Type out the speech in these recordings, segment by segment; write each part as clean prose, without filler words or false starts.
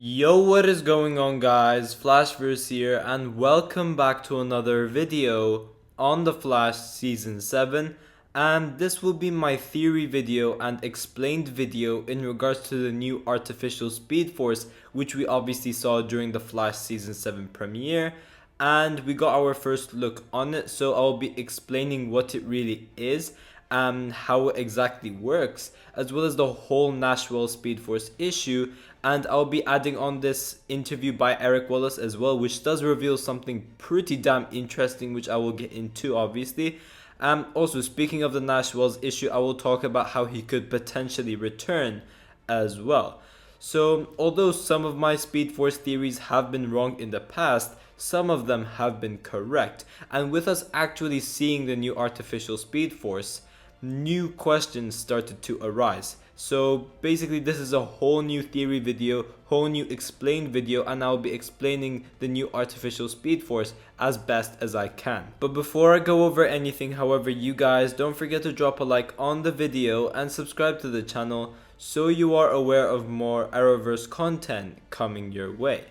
Yo, what is going on, guys? Flashverse here, and welcome back to another video on The Flash Season 7. And this will be my theory video and explained video in regards to the new artificial speed force, which we obviously saw during the Flash Season 7 premiere. And we got our first look on it, so I'll be explaining what it really is and how it exactly works, as well as the whole Nashville Speed Force issue. And I'll be adding on this interview by Eric Wallace as well, which does reveal something pretty damn interesting, which I will get into obviously. Also, speaking of the Nash Wells issue, I will talk about how he could potentially return as well. So, although some of my Speed Force theories have been wrong in the past, some of them have been correct. And with us actually seeing the new artificial Speed Force, new questions started to arise. So basically this is a whole new theory video, whole new explained video, and I'll be explaining the new artificial speed force as best as I can. But before I go over anything, however, you guys don't forget to drop a like on the video and subscribe to the channel so you are aware of more Arrowverse content coming your way.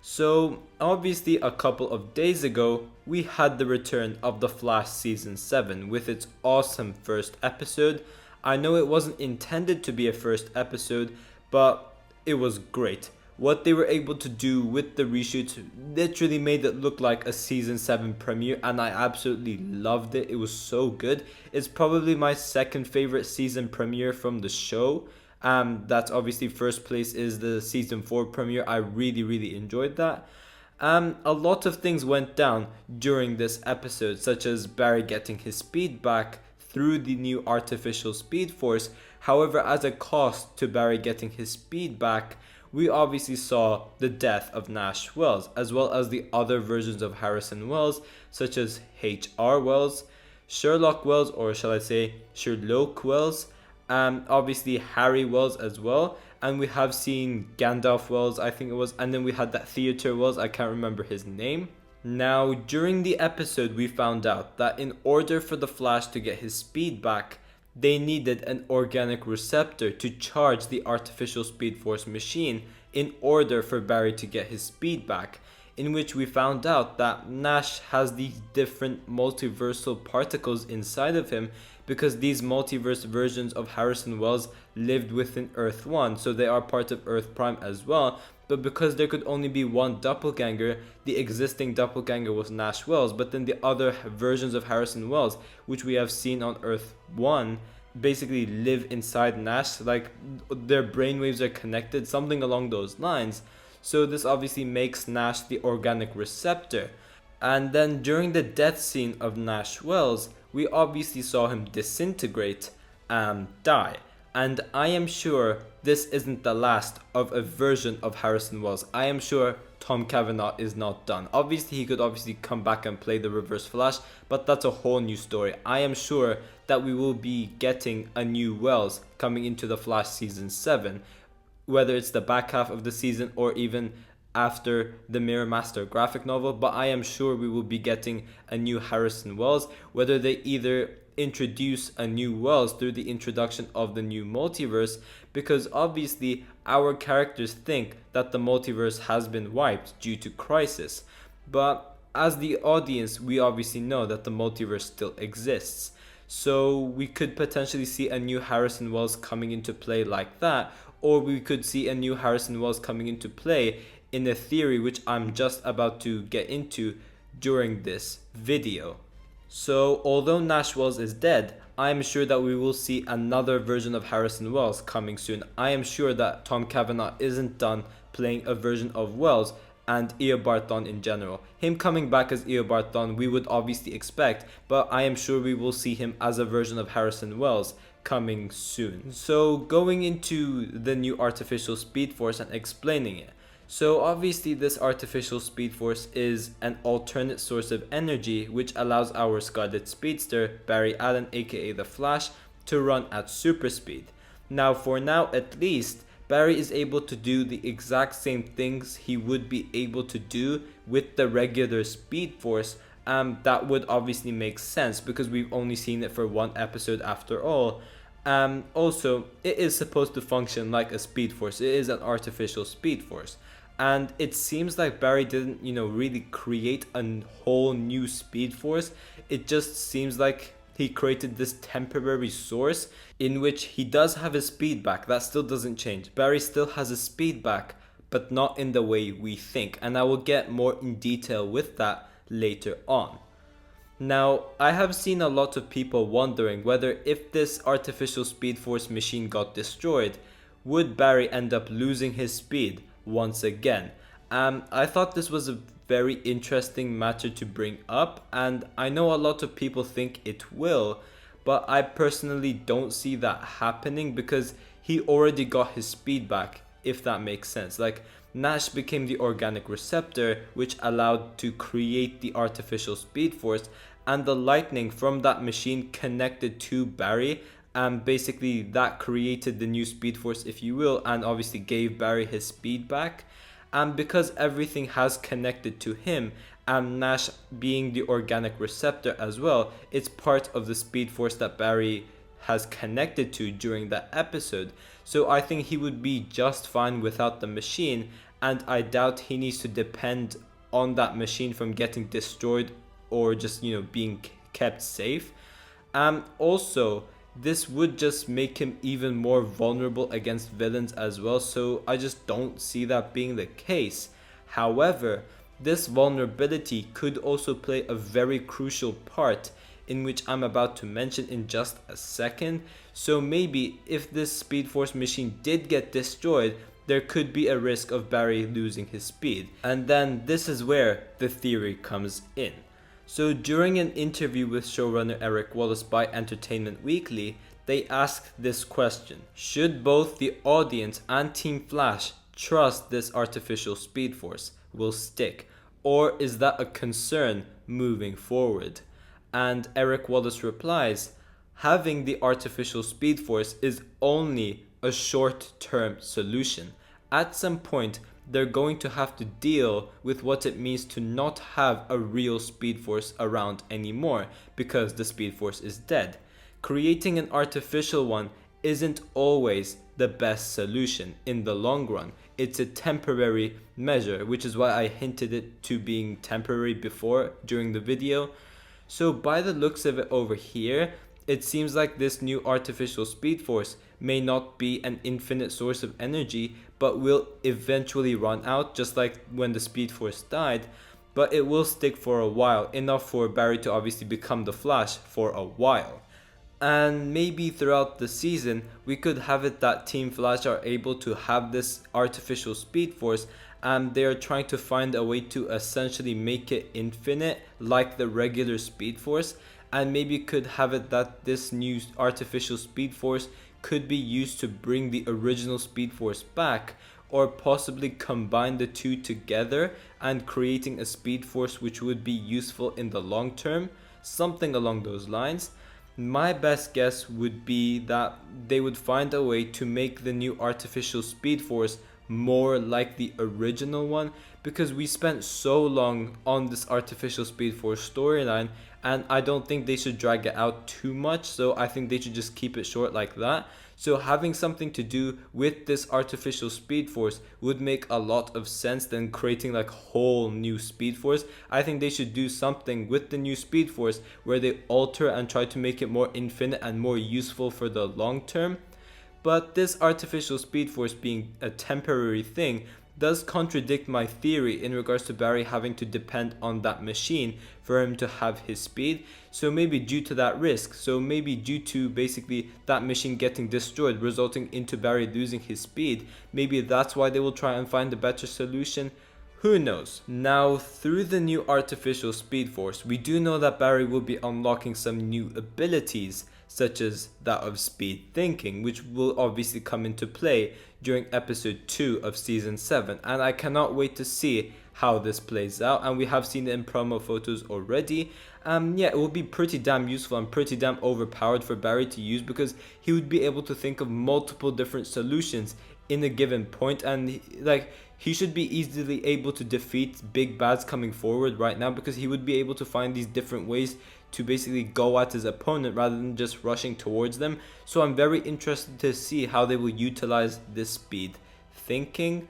So obviously a couple of days ago we had the return of The Flash Season 7 with its awesome first episode. I know it wasn't intended to be a first episode, but it was great. What they were able to do with the reshoots literally made it look like a Season 7 premiere, and I absolutely loved it. It was so good. It's probably my second favorite season premiere from the show. That's obviously first place is the Season 4 premiere. I really enjoyed that. A lot of things went down during this episode, such as Barry getting his speed back through the new artificial speed force. However, as a cost to Barry getting his speed back, we obviously saw the death of Nash Wells, as well as the other versions of Harrison Wells, such as H.R. Wells, Sherlock Wells, or shall I say Sherlock Wells, obviously Harry Wells as well, and we have seen Gandalf Wells, I think it was, and then we had that Theater Wells, I can't remember his name. Now, during the episode, we found out that in order for the Flash to get his speed back, they needed an organic receptor to charge the artificial speed force machine in order for Barry to get his speed back, in which we found out that Nash has these different multiversal particles inside of him because these multiverse versions of Harrison Wells lived within Earth 1, so they are part of Earth Prime as well. But because there could only be one doppelganger, the existing doppelganger was Nash Wells, but then the other versions of Harrison Wells, which we have seen on Earth 1, basically live inside Nash, like their brainwaves are connected, something along those lines. So this obviously makes Nash the organic receptor. And then during the death scene of Nash Wells, we obviously saw him disintegrate and die. And I am sure this isn't the last of a version of Harrison Wells. I am sure Tom Cavanaugh is not done. Obviously, he could obviously come back and play the Reverse Flash, but that's a whole new story. I am sure that we will be getting a new Wells coming into the Flash Season 7, whether it's the back half of the season or even after the Mirror Master graphic novel, but I am sure we will be getting a new Harrison Wells, whether they either introduce a new Wells through the introduction of the new multiverse, because obviously our characters think that the multiverse has been wiped due to Crisis, but as the audience we obviously know that the multiverse still exists. So we could potentially see a new Harrison Wells coming into play like that, or we could see a new Harrison Wells coming into play in a theory which I'm just about to get into during this video. So although Nash Wells is dead, I am sure that we will see another version of Harrison Wells coming soon. I am sure that Tom Cavanaugh isn't done playing a version of Wells and Eobard Thawne in general. Him coming back as Eobard Thawne we would obviously expect, but I am sure we will see him as a version of Harrison Wells coming soon. So going into the new artificial speed force and explaining it. So obviously this artificial speed force is an alternate source of energy which allows our Scarlet Speedster, Barry Allen aka The Flash, to run at super speed. Now for now at least, Barry is able to do the exact same things he would be able to do with the regular speed force. That would obviously make sense because we've only seen it for one episode after all. Also, it is supposed to function like a speed force. It is an artificial speed force. And it seems like Barry didn't, really create a whole new speed force. It just seems like he created this temporary source in which he does have his speed back. That still doesn't change. Barry still has his speed back, but not in the way we think. And I will get more in detail with that later on. Now, I have seen a lot of people wondering whether if this artificial speed force machine got destroyed, would Barry end up losing his speed once again? I thought this was a very interesting matter to bring up, and I know a lot of people think it will, but I personally don't see that happening because he already got his speed back, if that makes sense. Like, Nash became the organic receptor, which allowed to create the artificial speed force, and the lightning from that machine connected to Barry, and basically that created the new speed force, if you will, and obviously gave Barry his speed back. And because everything has connected to him, and Nash being the organic receptor as well, it's part of the speed force that Barry has connected to during that episode. So I think he would be just fine without the machine, and I doubt he needs to depend on that machine from getting destroyed or just, being kept safe. Also, this would just make him even more vulnerable against villains as well, so I just don't see that being the case. However, this vulnerability could also play a very crucial part in which I'm about to mention in just a second. So maybe if this Speed Force machine did get destroyed, there could be a risk of Barry losing his speed. And then this is where the theory comes in. So during an interview with showrunner Eric Wallace by Entertainment Weekly, they asked this question: should both the audience and Team Flash trust this artificial speed force will stick, or is that a concern moving forward? And Eric Wallace replies, having the artificial speed force is only a short-term solution. At some point, they're going to have to deal with what it means to not have a real speed force around anymore because the speed force is dead. Creating an artificial one isn't always the best solution in the long run. It's a temporary measure, which is why I hinted it to being temporary before during the video. So by the looks of it over here, it seems like this new artificial speed force may not be an infinite source of energy, but will eventually run out, just like when the speed force died. But it will stick for a while, enough for Barry to obviously become the Flash for a while. And maybe throughout the season, we could have it that Team Flash are able to have this artificial speed force, and they are trying to find a way to essentially make it infinite like the regular speed force. And maybe could have it that this new artificial speed force could be used to bring the original speed force back, or possibly combine the two together and creating a speed force which would be useful in the long term, something along those lines. My best guess would be that they would find a way to make the new artificial speed force more like the original one, because we spent so long on this artificial speed force storyline, and I don't think they should drag it out too much, so I think they should just keep it short like that. So having something to do with this artificial speed force would make a lot of sense than creating like whole new speed force. I think they should do something with the new speed force where they alter and try to make it more infinite and more useful for the long term. But this artificial speed force being a temporary thing does contradict my theory in regards to Barry having to depend on that machine for him to have his speed. So maybe due to that risk, so maybe due to basically that machine getting destroyed resulting into Barry losing his speed, maybe that's why they will try and find a better solution. Who knows? Now, through the new artificial speed force, we do know that Barry will be unlocking some new abilities, such as that of speed thinking, which will obviously come into play during episode 2 of season 7, and I cannot wait to see how this plays out. And we have seen it in promo photos already. Yeah, it will be pretty damn useful and pretty damn overpowered for Barry to use, because he would be able to think of multiple different solutions in a given point, and he should be easily able to defeat big bads coming forward right now, because he would be able to find these different ways to basically go at his opponent rather than just rushing towards them. So I'm very interested to see how they will utilize this speed thinking.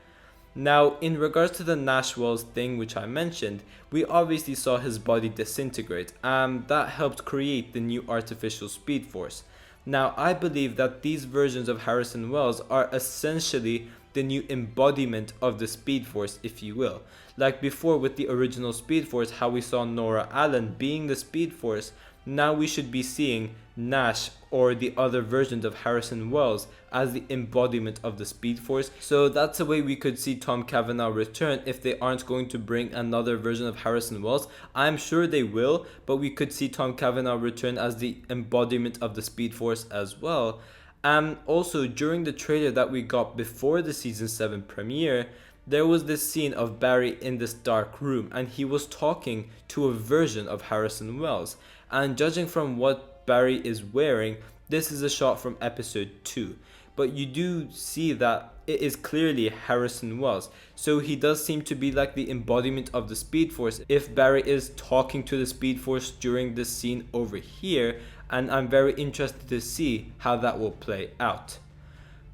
Now, in regards to the Nash Wells thing which I mentioned, we obviously saw his body disintegrate, and that helped create the new artificial speed force. Now, I believe that these versions of Harrison Wells are essentially the new embodiment of the Speed Force, if you will. Like before with the original Speed Force, how we saw Nora Allen being the Speed Force, now we should be seeing Nash or the other versions of Harrison Wells as the embodiment of the Speed Force. So that's a way we could see Tom Cavanaugh return if they aren't going to bring another version of Harrison Wells. I'm sure they will, but we could see Tom Cavanaugh return as the embodiment of the Speed Force as well. And also, during the trailer that we got before the season 7 premiere, there was this scene of Barry in this dark room and he was talking to a version of Harrison Wells. And judging from what Barry is wearing, this is a shot from episode 2. But you do see that it is clearly Harrison Wells. So he does seem to be like the embodiment of the Speed Force if Barry is talking to the Speed Force during this scene over here. And I'm very interested to see how that will play out.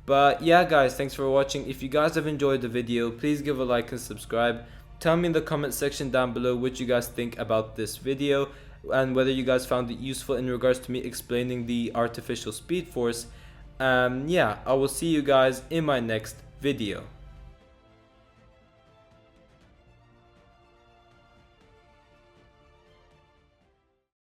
But yeah guys, thanks for watching. If you guys have enjoyed the video, please give a like and subscribe. Tell me in the comment section down below what you guys think about this video and whether you guys found it useful in regards to me explaining the artificial speed force. Yeah, I will see you guys in my next video.